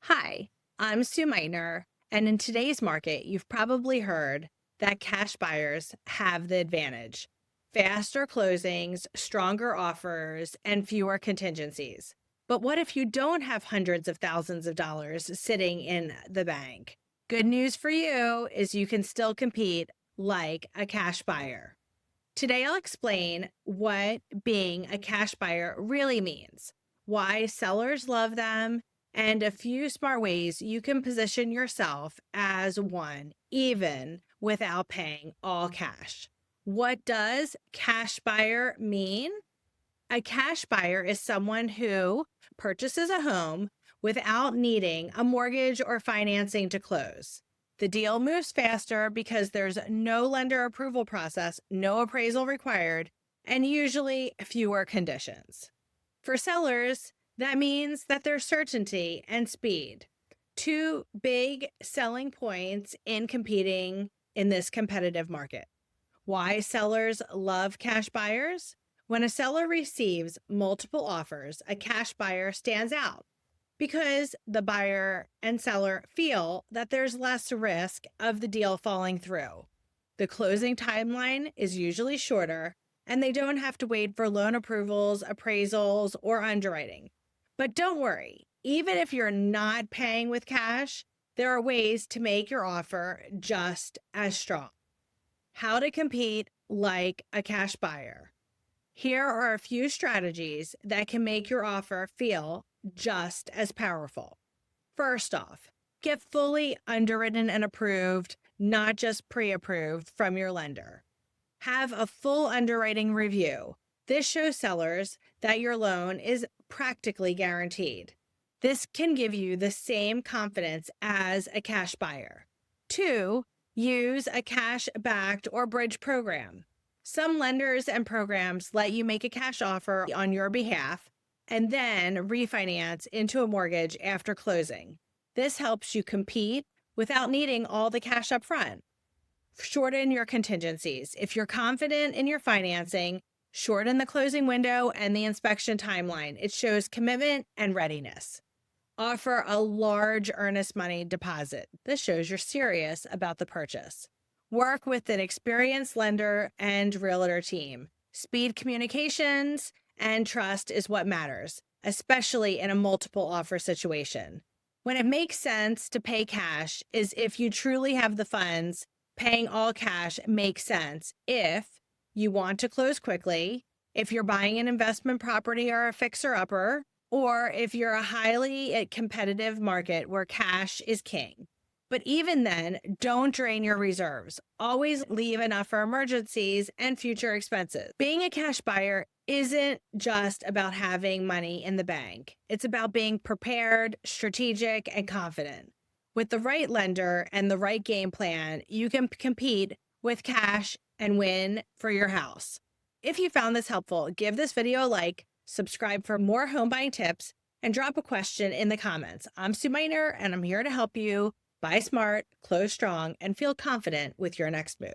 Hi, I'm SueMeitner, and in today's market, you've probably heard that cash buyers have the advantage. Faster closings, stronger offers, and fewer contingencies. But what if you don't have hundreds of thousands of dollars sitting in the bank? Good news for you is you can still compete like a cash buyer. Today, I'll explain what being a cash buyer really means, why sellers love them, and a few smart ways you can position yourself as one, even without paying all cash. What does cash buyer mean? A cash buyer is someone who purchases a home without needing a mortgage or financing to close. The deal moves faster because there's no lender approval process, no appraisal required, and usually fewer conditions. For sellers, that means that there's certainty and speed. Two big selling points in competing in this competitive market. Why sellers love cash buyers? When a seller receives multiple offers, a cash buyer stands out because the buyer and seller feel that there's less risk of the deal falling through. The closing timeline is usually shorter, and they don't have to wait for loan approvals, appraisals, or underwriting. But don't worry, even if you're not paying with cash, there are ways to make your offer just as strong. How to compete like a cash buyer. Here are a few strategies that can make your offer feel just as powerful. First off, get fully underwritten and approved, not just pre-approved from your lender. Have a full underwriting review. This shows sellers that your loan is practically guaranteed. This can give you the same confidence as a cash buyer. 2, use a cash-backed or bridge program. Some lenders and programs let you make a cash offer on your behalf and then refinance into a mortgage after closing. This helps you compete without needing all the cash up front. Shorten your contingencies. If you're confident in your financing, shorten the closing window and the inspection timeline. It shows commitment and readiness. Offer a large earnest money deposit. This shows you're serious about the purchase. Work with an experienced lender and realtor team. Speed communications and trust is what matters, especially in a multiple offer situation. When it makes sense to pay cash is if you truly have the funds. Paying all cash makes sense if you want to close quickly, if you're buying an investment property or a fixer-upper, or if you're a highly competitive market where cash is king. But even then, don't drain your reserves. Always leave enough for emergencies and future expenses. Being a cash buyer isn't just about having money in the bank. It's about being prepared, strategic, and confident. With the right lender and the right game plan, you can compete with cash and win for your house. If you found this helpful, give this video a like, subscribe for more home buying tips, and drop a question in the comments. I'm SueMeitner, and I'm here to help you buy smart, close strong, and feel confident with your next move.